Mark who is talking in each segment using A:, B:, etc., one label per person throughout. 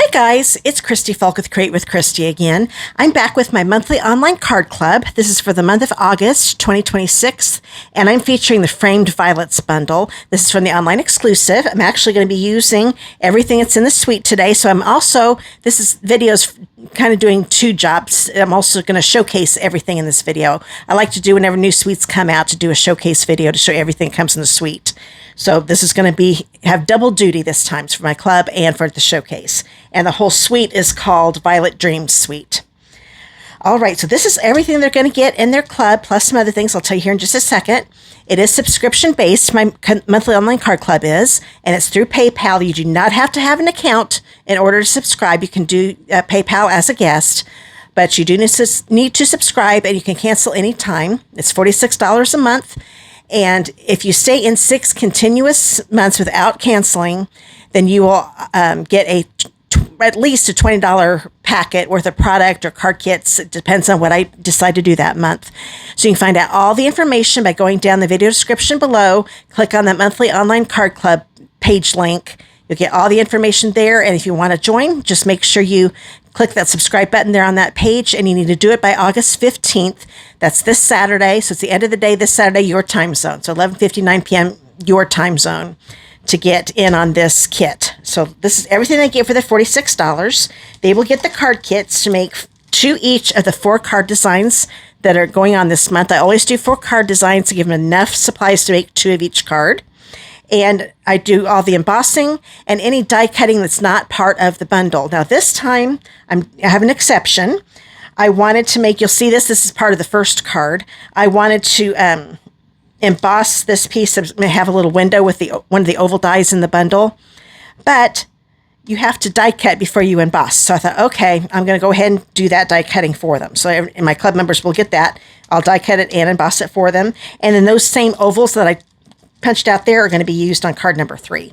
A: Hi guys, it's Christy Falk with Create with Christy again. I'm back with my monthly online card club. This is for the month of August 2026, and I'm featuring the Framed Violets bundle. This is from the online exclusive. I'm actually going to be using everything that's in the suite today, so this is videos kind of doing two jobs. I'm also going to showcase everything in this video. I like to do whenever new suites come out to do a showcase video to show you everything that comes in the suite. So this is going to have double duty this time for my club and for the showcase. And the whole suite is called Violet Dreams Suite. All right, so this is everything they're going to get in their club, plus some other things I'll tell you here in just a second. It is subscription-based, my monthly online card club is, and it's through PayPal. You do not have to have an account in order to subscribe. You can do PayPal as a guest, but you do need to subscribe, and you can cancel anytime. It's $46 a month. And if you stay in 6 continuous months without canceling, then you will get at least a $20 packet worth of product or card kits. It depends on what I decide to do that month. So you can find out all the information by going down the video description below. Click on that monthly online card club page link. You'll get all the information there. And if you want to join, just make sure you click that subscribe button there on that page, and you need to do it by August 15th. That's this Saturday. So it's the end of the day this Saturday, your time zone. So 11:59 p.m. your time zone to get in on this kit. So this is everything they get for the $46. They will get the card kits to make 2 each of the 4 card designs that are going on this month. I always do 4 card designs to give them enough supplies to make 2 of each card. And I do all the embossing and any die cutting that's not part of the bundle. Now this time, I have an exception. I wanted to make, you'll see this is part of the first card. I wanted to emboss this piece, have a little window with one of the oval dies in the bundle. But you have to die cut before you emboss. So I thought, okay, I'm going to go ahead and do that die cutting for them. So my club members will get that. I'll die cut it and emboss it for them. And then those same ovals that I punched out there are going to be used on card number 3.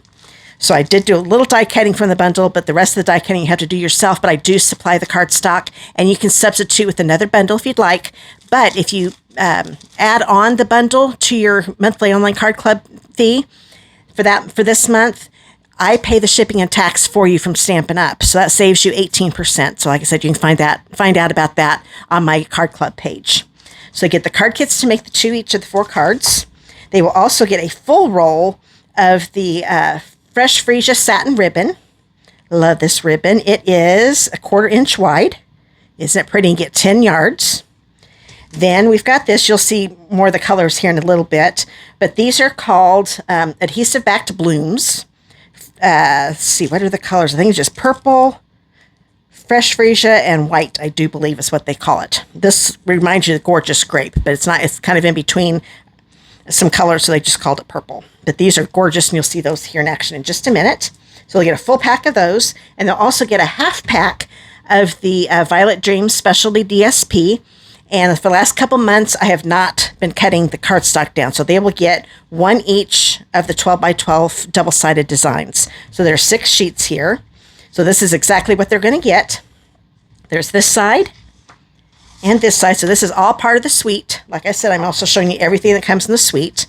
A: So I did do a little die cutting from the bundle, but the rest of the die cutting you have to do yourself, but I do supply the card stock, and you can substitute with another bundle if you'd like. But if you add on the bundle to your monthly online card club fee for this month, I pay the shipping and tax for you from Stampin Up. So that saves you 18%. So like I said, you can find out about that on my card club page. So get the card kits to make the 2 each of the 4 cards. They will also get a full roll of the Fresh Freesia Satin ribbon. Love this ribbon. It is a 1/4 inch wide. Isn't it pretty? You get 10 yards. Then we've got this. You'll see more of the colors here in a little bit. But these are called Adhesive-Backed blooms. Let's see, what are the colors? I think it's just purple, Fresh Freesia, and white, I do believe is what they call it. This reminds you of the gorgeous grape, but it's not. It's kind of in between some colors, so they just called it purple. But these are gorgeous, and you'll see those here in action in just a minute. So they'll get a full pack of those, and they'll also get a half pack of the Violet Dreams Specialty DSP. And for the last couple months, I have not been cutting the cardstock down. So they will get 1 each of the 12 by 12 double-sided designs. So there are 6 sheets here. So this is exactly what they're going to get. There's this side and this side. So this is all part of the suite. Like I said, I'm also showing you everything that comes in the suite.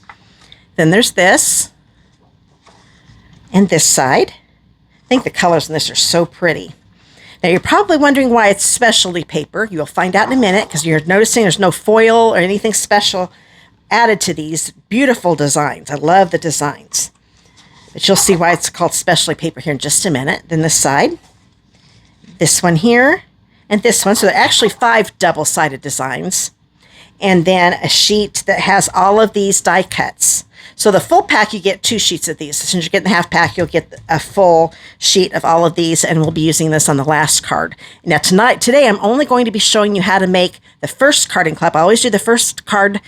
A: Then there's this and this side. I think the colors in this are so pretty. Now you're probably wondering why it's specialty paper. You'll find out in a minute because you're noticing there's no foil or anything special added to these beautiful designs. I love the designs. But you'll see why it's called specialty paper here in just a minute. Then this side, this one here, and this one. So there are actually 5 double-sided designs. And then a sheet that has all of these die cuts. So the full pack, you get 2 sheets of these. Since you're getting the half pack, you'll get a full sheet of all of these, and we'll be using this on the last card. Now today, I'm only going to be showing you how to make the first carding club. I always do the first card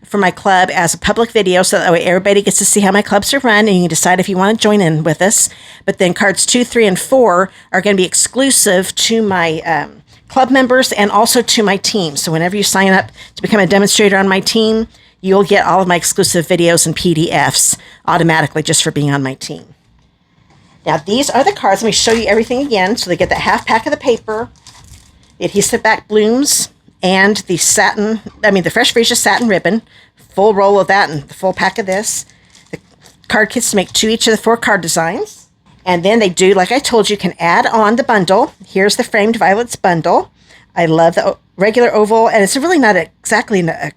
A: for my club as a public video, so that way everybody gets to see how my clubs are run, and you can decide if you want to join in with us. But then cards 2, 3, and 4 are going to be exclusive to my club members and also to my team. So whenever you sign up to become a demonstrator on my team, you'll get all of my exclusive videos and PDFs automatically just for being on my team. Now these are the cards. Let me show you everything again. So they get the half pack of the paper, the Adhesive-Backed blooms, and the Fresh Freesia Satin ribbon, full roll of that and the full pack of this. The card kits to make 2 each of the 4 card designs. And then they do, like I told you, can add on the bundle. Here's the Framed Violets bundle. I love the regular oval, and it's really not exactly a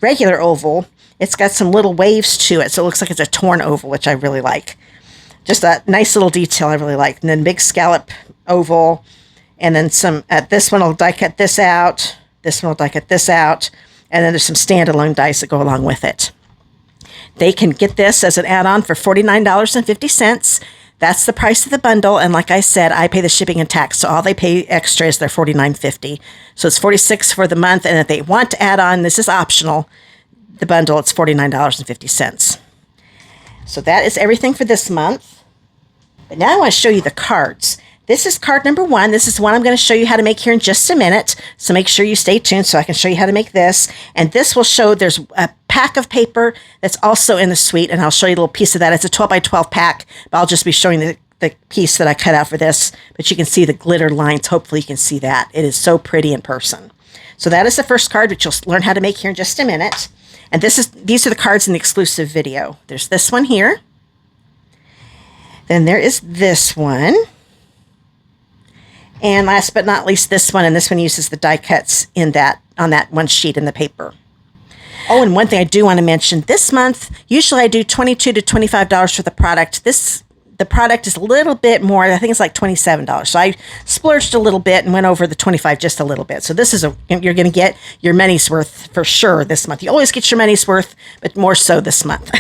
A: regular oval. It's got some little waves to it, so it looks like it's a torn oval, which I really like. Just a nice little detail I really like. And then big scallop oval, and then some, this one will die cut this out, this one will die cut this out, and then there's some standalone dies that go along with it. They can get this as an add-on for $49.50. That's the price of the bundle, and like I said, I pay the shipping and tax, so all they pay extra is their $49.50. So it's $46 for the month, and if they want to add on, this is optional, the bundle, it's $49.50. So that is everything for this month. But now I want to show you the cards. This is card number 1. This is one I'm going to show you how to make here in just a minute. So make sure you stay tuned so I can show you how to make this. And this will show there's a pack of paper that's also in the suite, and I'll show you a little piece of that. It's a 12 by 12 pack, but I'll just be showing the piece that I cut out for this. But you can see the glitter lines. Hopefully you can see that. It is so pretty in person. So that is the first card, which you'll learn how to make here in just a minute. And these are the cards in the exclusive video. There's this one here. Then there is this one. And last but not least, this one, and this one uses the die cuts on that one sheet in the paper. Oh, and one thing I do want to mention, this month, usually I do $22 to $25 for the product. The product is a little bit more, I think it's like $27. So I splurged a little bit and went over the $25 just a little bit. So this is you're going to get your money's worth for sure this month. You always get your money's worth, but more so this month.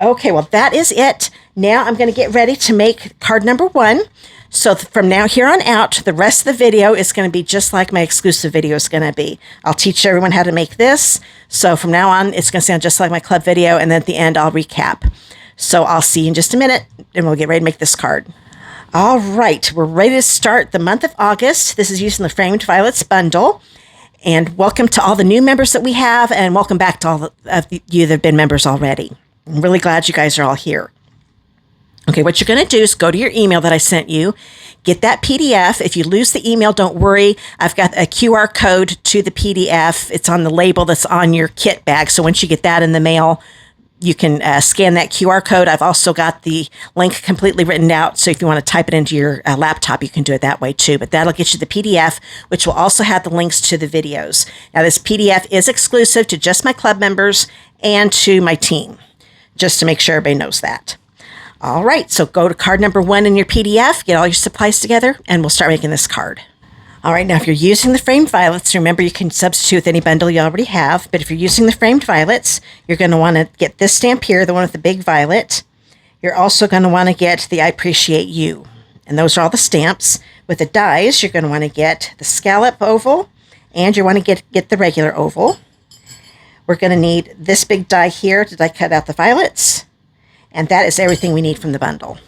A: Okay, well, that is it. Now I'm going to get ready to make card number 1. So from now here on out, the rest of the video is going to be just like my exclusive video is going to be. I'll teach everyone how to make this. So from now on, it's going to sound just like my club video. And then at the end, I'll recap. So I'll see you in just a minute, and we'll get ready to make this card. All right, we're ready to start the month of August. This is using the Framed Violets bundle. And welcome to all the new members that we have, and welcome back to all of you that have been members already. I'm really glad you guys are all here. Okay, what you're going to do is go to your email that I sent you, get that PDF. If you lose the email, don't worry. I've got a QR code to the PDF. It's on the label that's on your kit bag. So once you get that in the mail, you can scan that QR code. I've also got the link completely written out. So if you want to type it into your laptop, you can do it that way too. But that'll get you the PDF, which will also have the links to the videos. Now, this PDF is exclusive to just my club members and to my team, just to make sure everybody knows that. All right, so go to card number 1 in your PDF, get all your supplies together, and we'll start making this card. All right, now if you're using the Framed Violets, remember you can substitute with any bundle you already have, but if you're using the Framed Violets, you're going to want to get this stamp here, the one with the big violet. You're also going to want to get the I Appreciate You, and those are all the stamps. With the dies, you're going to want to get the scallop oval, and you want to get the regular oval. We're going to need this big die here to die cut out the violets. And that is everything we need from the bundle.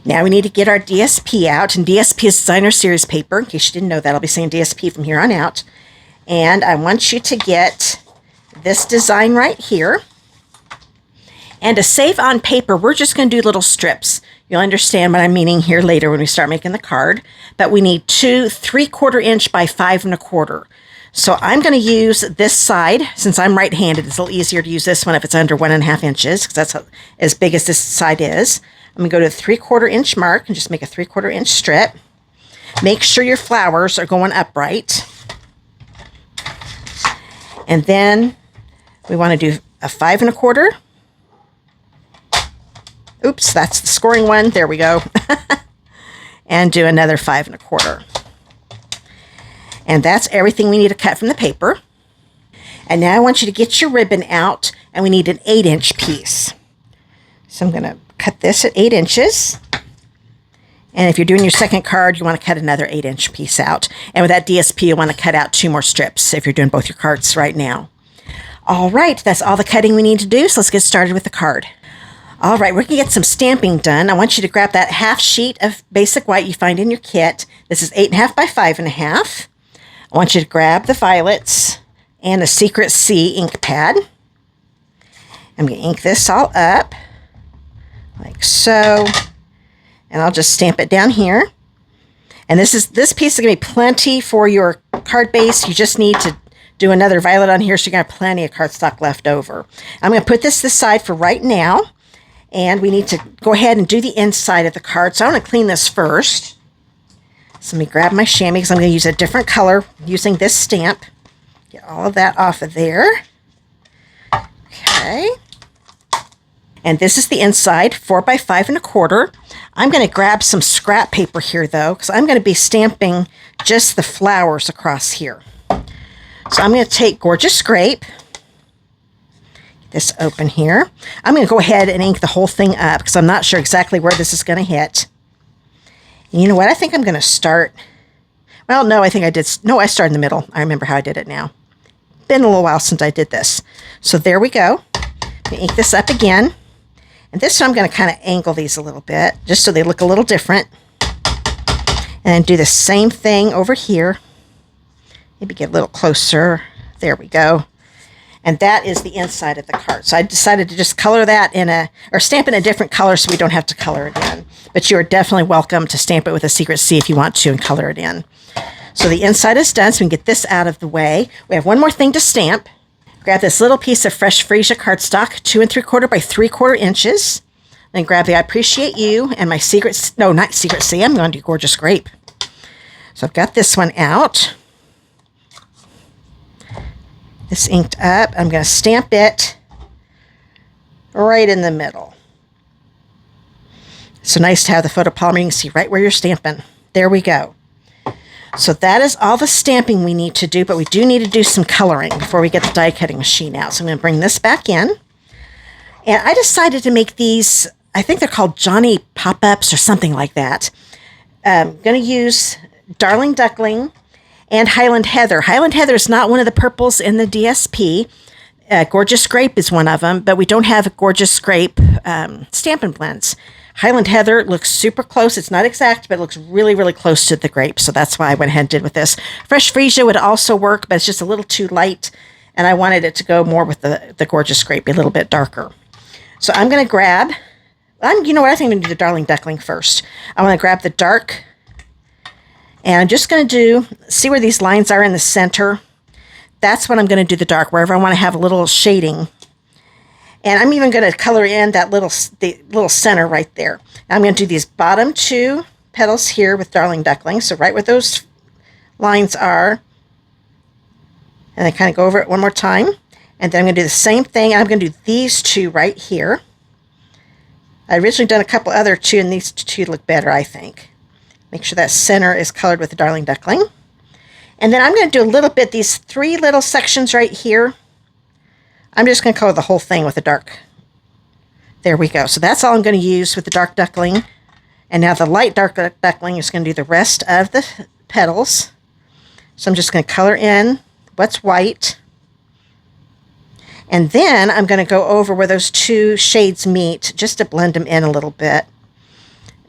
A: Now we need to get our DSP out. And DSP is Designer Series paper. In case you didn't know that, I'll be saying DSP from here on out. And I want you to get this design right here. And to save on paper, we're just going to do little strips. You'll understand what I'm meaning here later when we start making the card. But we need 2 3/4 inch by 5 1/4. So I'm going to use this side. Since I'm right-handed, it's a little easier to use this one if it's under 1.5 inches, because that's as big as this side is. I'm going to go to the 3/4 inch mark and just make a 3/4 inch strip. Make sure your flowers are going upright. And then we want to do a 5 1/4. Oops, that's the scoring one. There we go. And do another 5 1/4. And that's everything we need to cut from the paper. And now I want you to get your ribbon out, and we need an 8-inch piece. So I'm going to cut this at 8 inches. And if you're doing your second card, you want to cut another 8-inch piece out. And with that DSP, you want to cut out 2 more strips if you're doing both your cards right now. All right, that's all the cutting we need to do, so let's get started with the card. All right, we're going to get some stamping done. I want you to grab that half sheet of basic white you find in your kit. This is 8.5 by 5.5. I want you to grab the violets and a Secret C ink pad. I'm going to ink this all up like so. And I'll just stamp it down here. And this piece is going to be plenty for your card base. You just need to do another violet on here, so you're going to have plenty of cardstock left over. I'm going to put this aside for right now. And we need to go ahead and do the inside of the card. So I want to clean this first. So let me grab my chamois because I'm going to use a different color using this stamp. Get all of that off of there. Okay. And this is the inside, 4 by 5 1/4. I'm going to grab some scrap paper here though, because I'm going to be stamping just the flowers across here. So I'm going to take Gorgeous Scrape. Get this open here. I'm going to go ahead and ink the whole thing up because I'm not sure exactly where this is going to hit. And you know what? I think I'm going to start. Well, no, I think I did. No, I started in the middle. I remember how I did it now. Been a little while since I did this. So there we go. I'm going to ink this up again. And this time I'm going to kind of angle these a little bit just so they look a little different. And then do the same thing over here. Maybe get a little closer. There we go. And that is the inside of the card. So I decided to just color that or stamp in a different color so we don't have to color it in. But you are definitely welcome to stamp it with a Secret C if you want to and color it in. So the inside is done, so we can get this out of the way. We have one more thing to stamp. Grab this little piece of fresh Freesia cardstock, 2 3/4 by 3/4 inches. Then grab the I Appreciate You and my not Secret C, I'm going to do Gorgeous Grape. So I've got this one out. This inked up. I'm going to stamp it right in the middle. So nice to have the photopolymer. You can see right where you're stamping. There we go. So that is all the stamping we need to do, but we do need to do some coloring before we get the die cutting machine out. So I'm going to bring this back in. And I decided to make these, I think they're called Johnny Pop-Ups or something like that. I'm going to use Darling Duckling and Highland Heather. Highland Heather is not one of the purples in the DSP. Gorgeous Grape is one of them, but we don't have a Gorgeous Grape Stampin' Blends. Highland Heather looks super close. It's not exact, but it looks really, really close to the grape. So that's why I went ahead and did with this. Fresh Freesia would also work, but it's just a little too light. And I wanted it to go more with the Gorgeous Grape, a little bit darker. So I'm going to grab, you know what? I think I'm going to do the Darling Duckling first. I want to grab the dark. And I'm just going to see where these lines are in the center. That's when I'm going to do the dark, wherever I want to have a little shading. And I'm even going to color in the little center right there. I'm going to do these bottom 2 petals here with Darling Duckling. So right where those lines are. And then kind of go over it one more time. And then I'm going to do the same thing. I'm going to do these 2 right here. I originally done a couple other 2, and these 2 look better, I think. Make sure that center is colored with the Darling Duckling. And then I'm going to do a little bit, these 3 little sections right here. I'm just going to color the whole thing with the dark. There we go. So that's all I'm going to use with the dark duckling. And now the light dark duckling is going to do the rest of the petals. So I'm just going to color in what's white. And then I'm going to go over where those 2 shades meet just to blend them in a little bit.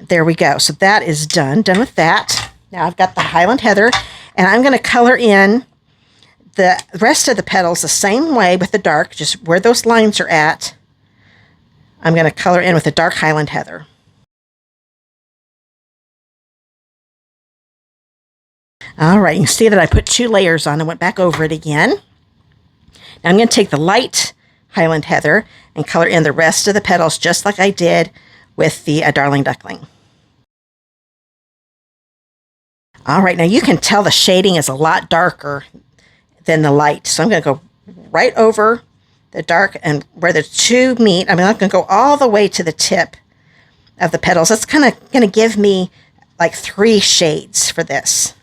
A: There we go. So that is done. Done with that. Now I've got the Highland Heather, and I'm going to color in the rest of the petals the same way with the dark, just where those lines are at. I'm going to color in with the dark Highland Heather. All right, you can see that I put 2 layers on and went back over it again. Now I'm going to take the light Highland Heather and color in the rest of the petals just like I did with the Darling Duckling. All right, now you can tell the shading is a lot darker than the light. So I'm going to go right over the dark and where the 2 meet. I'm not going to go all the way to the tip of the petals. That's kind of going to give me like 3 shades for this.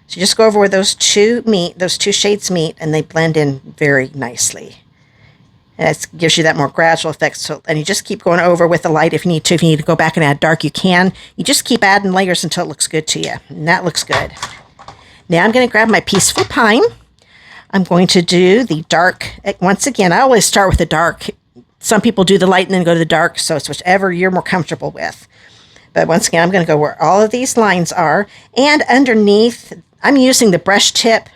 A: So you just go over where those 2 meet, those 2 shades meet, and they blend in very nicely. And it gives you that more gradual effect. So, and you just keep going over with the light if you need to. If you need to go back and add dark, you can. You just keep adding layers until it looks good to you. And that looks good. Now I'm going to grab my Peaceful Pine. I'm going to do the dark. Once again, I always start with the dark. Some people do the light and then go to the dark, so it's whichever you're more comfortable with. But once again, I'm going to go where all of these lines are. And underneath, I'm using the brush tip,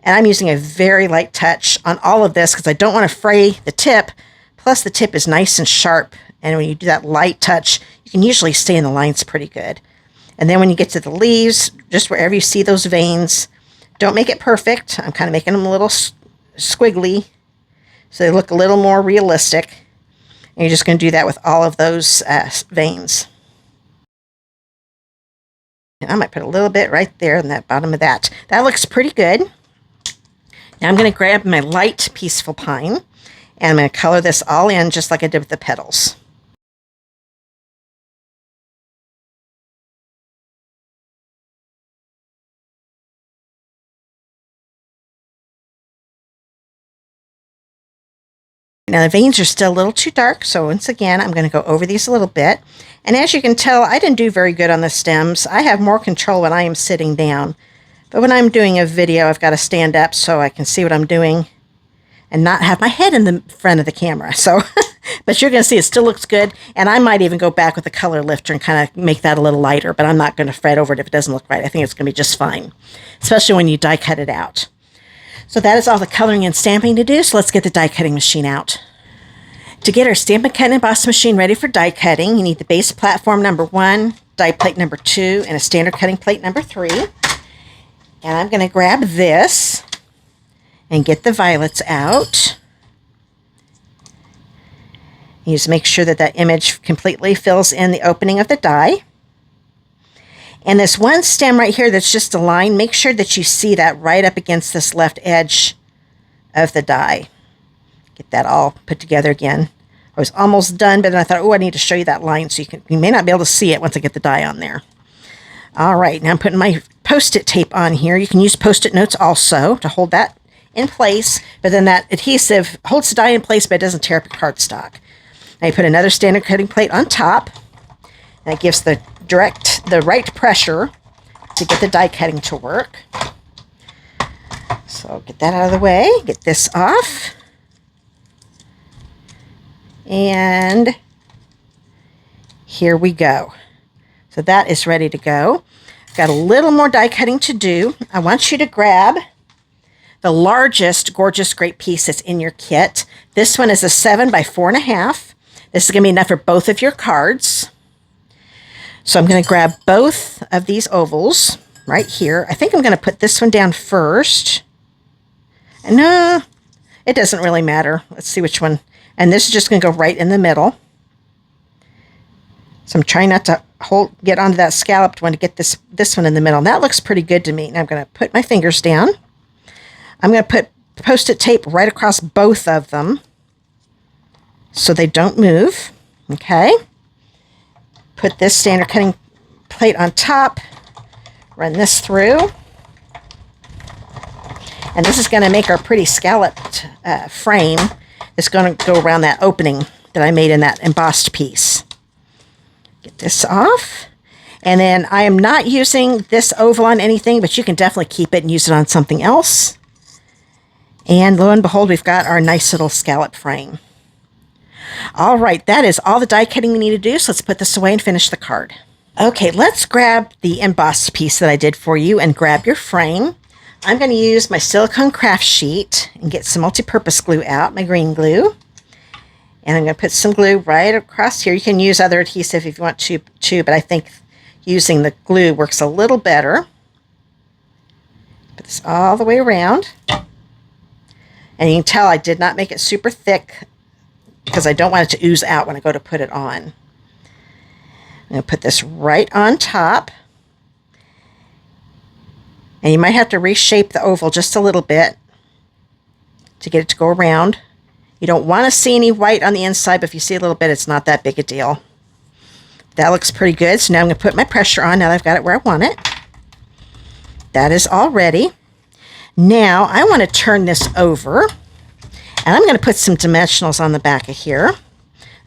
A: and I'm using a very light touch on all of this because I don't want to fray the tip. Plus, the tip is nice and sharp, and when you do that light touch, you can usually stay in the lines pretty good. And then when you get to the leaves, just wherever you see those veins, don't make it perfect. I'm kind of making them a little squiggly so they look a little more realistic. And you're just going to do that with all of those veins. And I might put a little bit right there in that bottom of that. That looks pretty good. Now I'm going to grab my light Peaceful Pine, and I'm going to color this all in just like I did with the petals. Now the veins are still a little too dark, so once again, I'm going to go over these a little bit. And as you can tell, I didn't do very good on the stems. I have more control when I am sitting down. But when I'm doing a video, I've got to stand up so I can see what I'm doing and not have my head in the front of the camera. So, but you're going to see it still looks good. And I might even go back with a color lifter and kind of make that a little lighter, but I'm not going to fret over it if it doesn't look right. I think it's going to be just fine, especially when you die cut it out. So that is all the coloring and stamping to do. So let's get the die cutting machine out. To get our Stampin' Cut and Emboss machine ready for die cutting, you need the base platform number 1, die plate number 2, and a standard cutting plate number 3. And I'm going to grab this and get the violets out. You just make sure that that image completely fills in the opening of the die. And this one stem right here that's just a line, make sure that you see that right up against this left edge of the die. Get that all put together again. I was almost done, but then I thought, oh, I need to show you that line so you may not be able to see it once I get the die on there. All right, now I'm putting my Post-it tape on here. You can use Post-it notes also to hold that in place, but then that adhesive holds the die in place, but it doesn't tear up your cardstock. Now you put another standard cutting plate on top, and it gives the right pressure to get the die cutting to work. So get that out of the way, get this off. And here we go. So that is ready to go. Got a little more die cutting to do. I want you to grab the largest Gorgeous Great piece that's in your kit. This one is a 7 by 4.5. This is going to be enough for both of your cards. So I'm going to grab both of these ovals right here. I think I'm going to put this one down first. And no, it doesn't really matter. Let's see which one. And this is just going to go right in the middle. So I'm trying not to get onto that scalloped one to get this one in the middle. And that looks pretty good to me. Now I'm going to put my fingers down. I'm going to put Post-it tape right across both of them so they don't move. Okay. Put this standard cutting plate on top. Run this through. And this is going to make our pretty scalloped frame. It's going to go around that opening that I made in that embossed piece. Get this off. And then I am not using this oval on anything, but you can definitely keep it and use it on something else. And lo and behold, we've got our nice little scallop frame. All right, that is all the die cutting we need to do. So let's put this away and finish the card. Okay, let's grab the embossed piece that I did for you and grab your frame. I'm going to use my silicone craft sheet and get some multi-purpose glue out, my green glue. And I'm going to put some glue right across here. You can use other adhesive if you want to, but I think using the glue works a little better. Put this all the way around. And you can tell I did not make it super thick because I don't want it to ooze out when I go to put it on. I'm going to put this right on top. And you might have to reshape the oval just a little bit to get it to go around. You don't want to see any white on the inside, but if you see a little bit, it's not that big a deal. That looks pretty good. So now I'm going to put my pressure on now that I've got it where I want it. That is all ready. Now I want to turn this over, and I'm going to put some dimensionals on the back of here.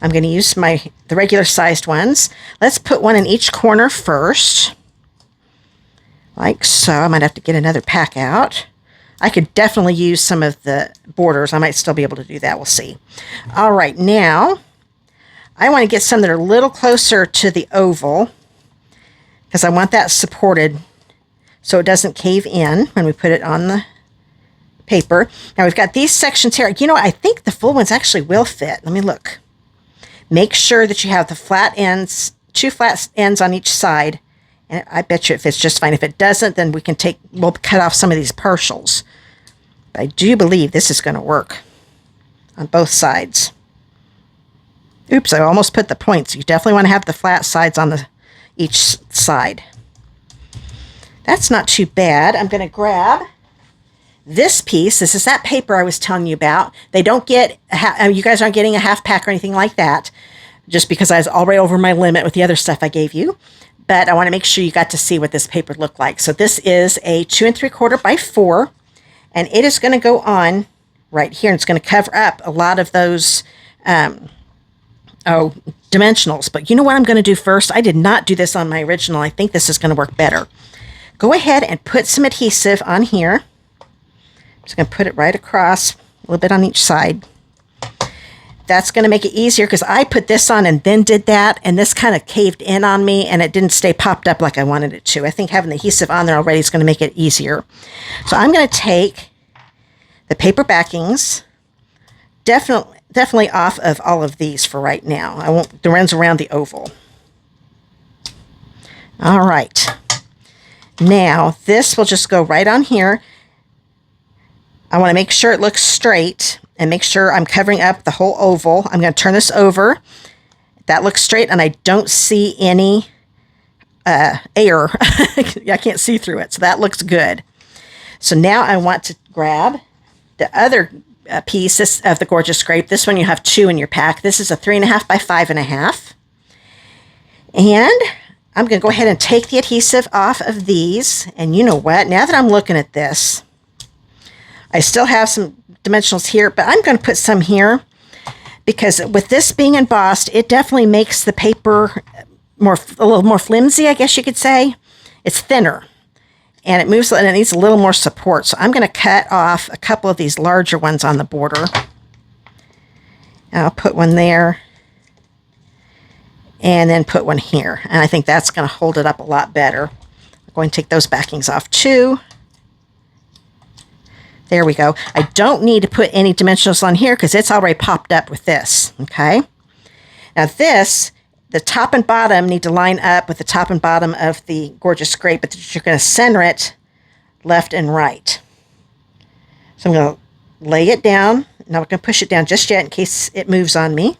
A: I'm going to use the regular sized ones. Let's put one in each corner first. Like so. I might have to get another pack out. I could definitely use some of the borders. I might still be able to do that. We'll see. All right, now I want to get some that are a little closer to the oval because I want that supported so it doesn't cave in when we put it on the paper. Now we've got these sections here. You know, I think the full ones actually will fit. Let me look. Make sure that you have the flat ends, 2 flat ends on each side. And I bet you it fits just fine. If it doesn't, then we'll cut off some of these partials. But I do believe this is going to work on both sides. Oops, I almost put the points. You definitely want to have the flat sides on each side. That's not too bad. I'm going to grab this piece. This is that paper I was telling you about. They don't get, you guys aren't getting a half pack or anything like that, just because I was already over my limit with the other stuff I gave you. But I want to make sure you got to see what this paper looked like. So this is a 2 3/4 by 4, and it is going to go on right here. And it's going to cover up a lot of those dimensionals. But you know what I'm going to do first? I did not do this on my original. I think this is going to work better. Go ahead and put some adhesive on here. I'm just going to put it right across, a little bit on each side. That's going to make it easier because I put this on and then did that, and this kind of caved in on me and it didn't stay popped up like I wanted it to. I think having the adhesive on there already is going to make it easier. So I'm going to take the paper backings, definitely off of all of these for right now. I won't, the ones around the oval. All right. Now this will just go right on here. I want to make sure it looks straight and make sure I'm covering up the whole oval. I'm going to turn this over. That looks straight and I don't see any air. I can't see through it. So that looks good. So now I want to grab the other piece of the Gorgeous Scrape. This one you have 2 in your pack. This is a 3.5 by 5.5. And I'm going to go ahead and take the adhesive off of these. And you know what? Now that I'm looking at this, I still have some dimensionals here, but I'm going to put some here because with this being embossed, it definitely makes the paper a little more flimsy, I guess you could say. It's thinner and it moves and it needs a little more support. So I'm going to cut off a couple of these larger ones on the border. And I'll put one there and then put one here. And I think that's going to hold it up a lot better. I'm going to take those backings off too. There we go. I don't need to put any dimensionals on here because it's already popped up with this, okay? Now this, the top and bottom need to line up with the top and bottom of the Gorgeous Scrape, but you're going to center it left and right. So I'm going to lay it down. Now I'm going to push it down just yet in case it moves on me.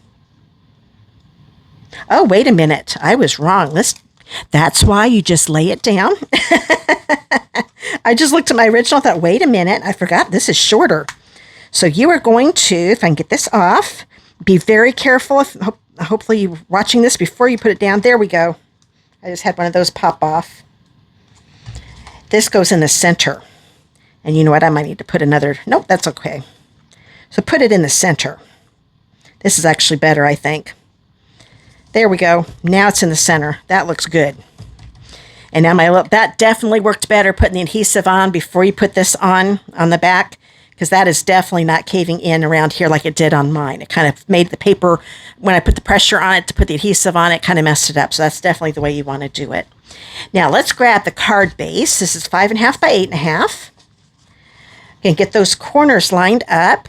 A: Oh, wait a minute. I was wrong. That's why you just lay it down. I just looked at my original and thought, wait a minute, I forgot this is shorter. So you are going to, if I can get this off, be very careful. Hopefully you're watching this before you put it down. There we go. I just had one of those pop off. This goes in the center. And you know what? I might need to put another, nope, that's okay. So put it in the center. This is actually better, I think. There we go. Now it's in the center. That looks good. And now that definitely worked better putting the adhesive on before you put this on the back, because that is definitely not caving in around here like it did on mine. It kind of made the paper, when I put the pressure on it to put the adhesive on it, kind of messed it up. So that's definitely the way you want to do it. Now let's grab the card base. This is 5.5 by 8.5. You can get those corners lined up,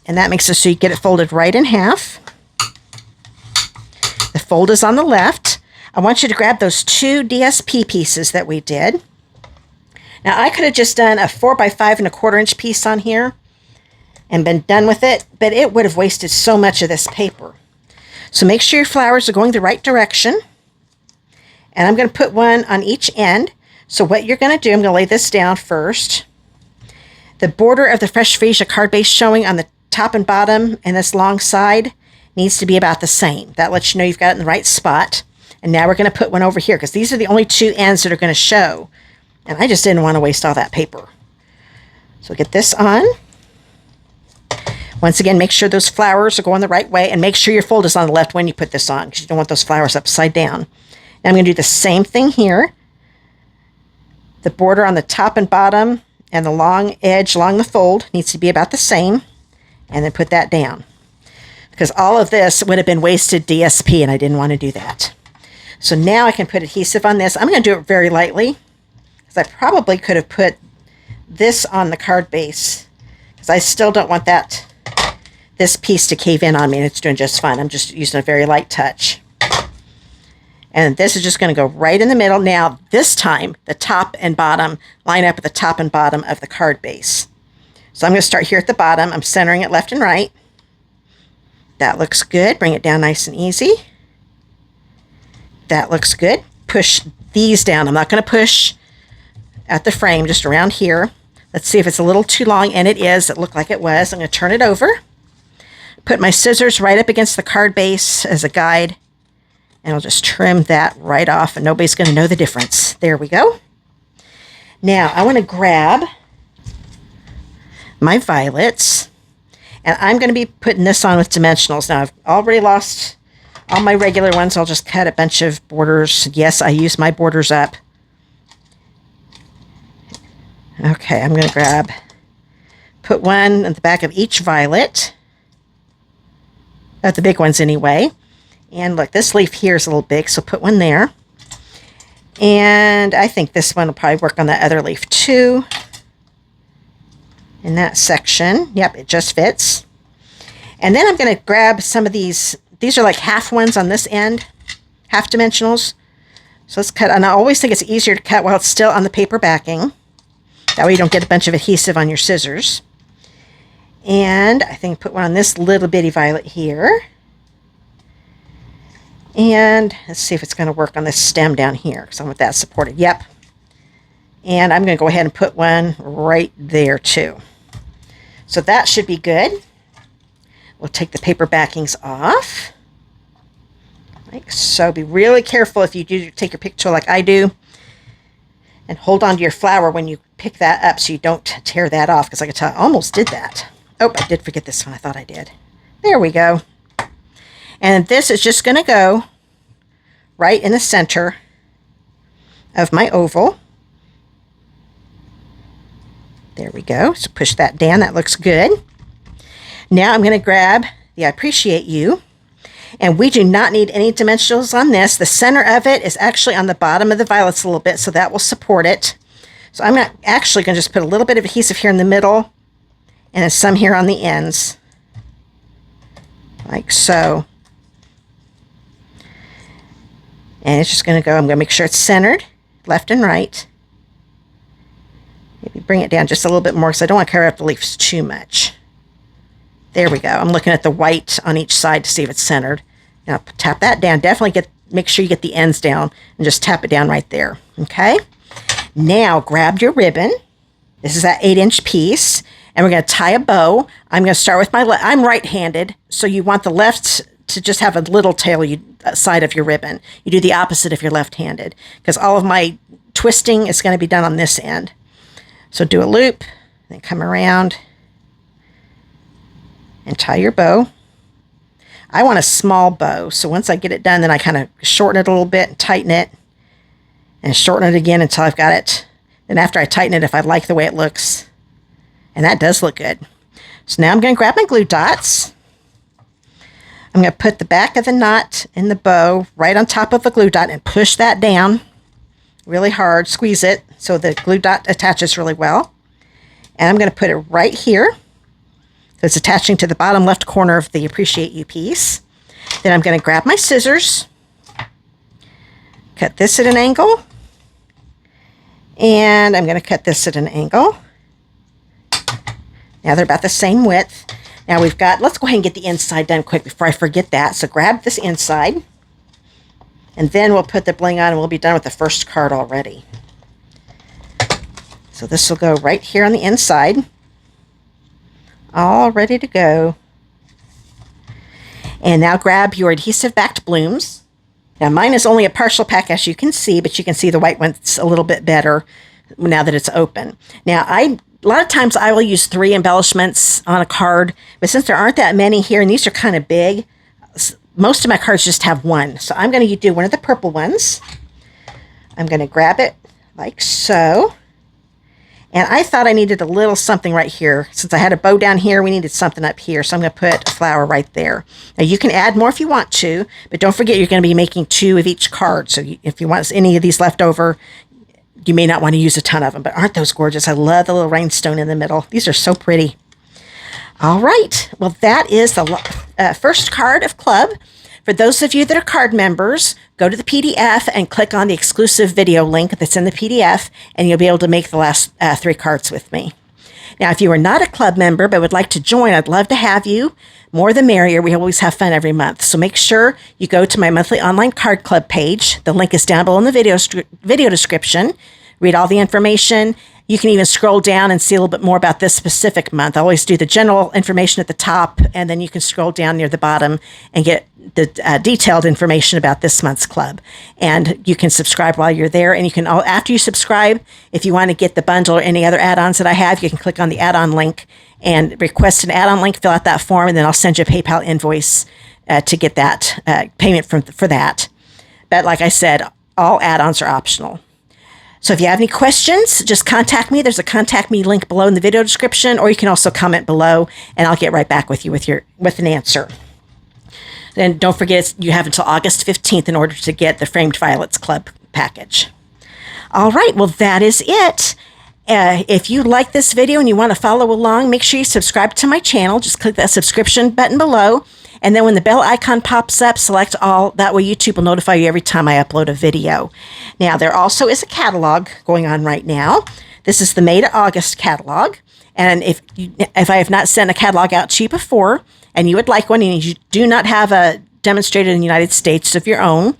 A: and that makes it so you get it folded right in half. The fold is on the left. I want you to grab those 2 DSP pieces that we did. Now I could have just done a 4 by 5.25 inch piece on here and been done with it, but it would have wasted so much of this paper. So make sure your flowers are going the right direction. And I'm going to put one on each end. So what you're going to do, I'm going to lay this down first. The border of the Fresh Freesia card base showing on the top and bottom and this long side needs to be about the same. That lets you know you've got it in the right spot. And now we're going to put one over here because these are the only 2 ends that are going to show. And I just didn't want to waste all that paper. So get this on. Once again, make sure those flowers are going the right way and make sure your fold is on the left when you put this on because you don't want those flowers upside down. Now I'm going to do the same thing here. The border on the top and bottom and the long edge along the fold needs to be about the same. And then put that down. Because all of this would have been wasted DSP and I didn't want to do that. So now I can put adhesive on this. I'm going to do it very lightly because I probably could have put this on the card base because I still don't want this piece to cave in on me, and it's doing just fine. I'm just using a very light touch. And this is just going to go right in the middle. Now, this time, the top and bottom line up at the top and bottom of the card base. So I'm going to start here at the bottom. I'm centering it left and right. That looks good. Bring it down nice and easy. That looks good. Push these down. I'm not going to push at the frame, just around here. Let's see if it's a little too long, and it is. It looked like it was. I'm going to turn it over. Put my scissors right up against the card base as a guide, and I'll just trim that right off, and nobody's going to know the difference. There we go. Now, I want to grab my violets, and I'm going to be putting this on with dimensionals. Now, I've already lost all my regular ones. I'll just cut a bunch of borders. Yes, I use my borders up. Okay, I'm going to put one in the back of each violet. The big ones anyway. And look, this leaf here is a little big, so put one there. And I think this one will probably work on that other leaf too. In that section. Yep, it just fits. And then I'm going to grab some of these. These are like half ones on this end. Half dimensionals. So let's cut. And I always think it's easier to cut while it's still on the paper backing. That way you don't get a bunch of adhesive on your scissors. And I think put one on this little bitty violet here. And let's see if it's going to work on this stem down here, because I want that supported. Yep. And I'm going to go ahead and put one right there too. So that should be good. We'll take the paper backings off. Like so. Be really careful if you do take your picture like I do. And hold on to your flower when you pick that up so you don't tear that off, because I can tell I almost did that. Oh, I did forget this one. I thought I did. There we go. And this is just going to go right in the center of my oval. There we go. So push that down. That looks good. Now I'm going to grab the I Appreciate You. And we do not need any dimensionals on this. The center of it is actually on the bottom of the violets a little bit, so that will support it. So I'm actually going to just put a little bit of adhesive here in the middle and then some here on the ends. Like so. And it's just going to go, I'm going to make sure it's centered, left and right. Maybe bring it down just a little bit more because I don't want to cover up the leaves too much. There we go. I'm looking at the white on each side to see if it's centered. Now tap that down. Definitely make sure you get the ends down and just tap it down right there. Okay. Now grab your ribbon. This is that 8-inch piece, and we're going to tie a bow. I'm going to start with I'm right-handed, so you want the left to just have a little tail side of your ribbon. You do the opposite if you're left-handed, because all of my twisting is going to be done on this end. So do a loop, then come around and tie your bow. I want a small bow, so once I get it done, then I kind of shorten it a little bit and tighten it, and shorten it again until I've got it. Then after I tighten it, if I like the way it looks, and that does look good. So now I'm going to grab my glue dots. I'm going to put the back of the knot in the bow right on top of the glue dot and push that down really hard. Squeeze it so the glue dot attaches really well. And I'm going to put it right here. So it's attaching to the bottom left corner of the Appreciate You piece. Then I'm going to grab my scissors, cut this at an angle, and I'm going to cut this at an angle. Now they're about the same width. Now we've got, let's go ahead and get the inside done quick before I forget that. So grab this inside, and then we'll put the bling on and we'll be done with the first card already. So this will go right here on the inside. All ready to go. And now grab your Adhesive-Backed blooms. Now mine is only a partial pack, as you can see, but you can see the white one's a little bit better now that it's open. Now a lot of times I will use 3 embellishments on a card, but since there aren't that many here, and these are kind of big, most of my cards just have 1. So I'm going to do one of the purple ones. I'm going to grab it like so. And I thought I needed a little something right here. Since I had a bow down here, we needed something up here. So I'm going to put a flower right there. Now you can add more if you want to, but don't forget you're going to be making 2 of each card. So if you want any of these left over, you may not want to use a ton of them, but aren't those gorgeous? I love the little rhinestone in the middle. These are so pretty. All right. Well, that is the first card of Club. For those of you that are card members, go to the PDF and click on the exclusive video link that's in the PDF, and you'll be able to make the last 3 cards with me. Now, if you are not a club member but would like to join, I'd love to have you. More the merrier. We always have fun every month. So make sure you go to my monthly online card club page. The link is down below in the video description. Read all the information. You can even scroll down and see a little bit more about this specific month. I always do the general information at the top, and then you can scroll down near the bottom and get the detailed information about this month's club. And you can subscribe while you're there. And you can, after you subscribe, if you want to get the bundle or any other add-ons that I have, you can click on the add-on link and request an add-on link, fill out that form, and then I'll send you a PayPal invoice to get that payment for that. But like I said, all add-ons are optional. So if you have any questions, just contact me. There's a contact me link below in the video description, or you can also comment below, and I'll get right back with you with an answer. Then don't forget, you have until August 15th in order to get the Framed Violets Club package. All right, well, that is it. If you like this video and you want to follow along, make sure you subscribe to my channel. Just click that subscription button below. And then when the bell icon pops up, select all. That way YouTube will notify you every time I upload a video. Now, there also is a catalog going on right now. This is the May to August catalog. And if I have not sent a catalog out to you before, and you would like one, and you do not have a demonstrator in the United States of your own,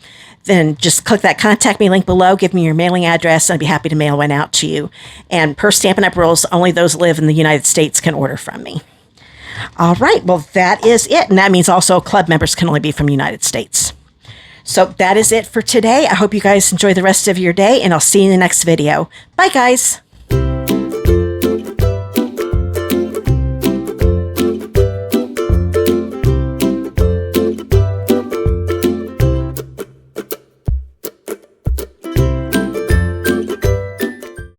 A: then just click that contact me link below, give me your mailing address, and I'd be happy to mail one out to you. And per Stampin' Up! Rules, only those who live in the United States can order from me. All right, well, that is it. And that means also club members can only be from the United States. So that is it for today. I hope you guys enjoy the rest of your day, and I'll see you in the next video. Bye, guys.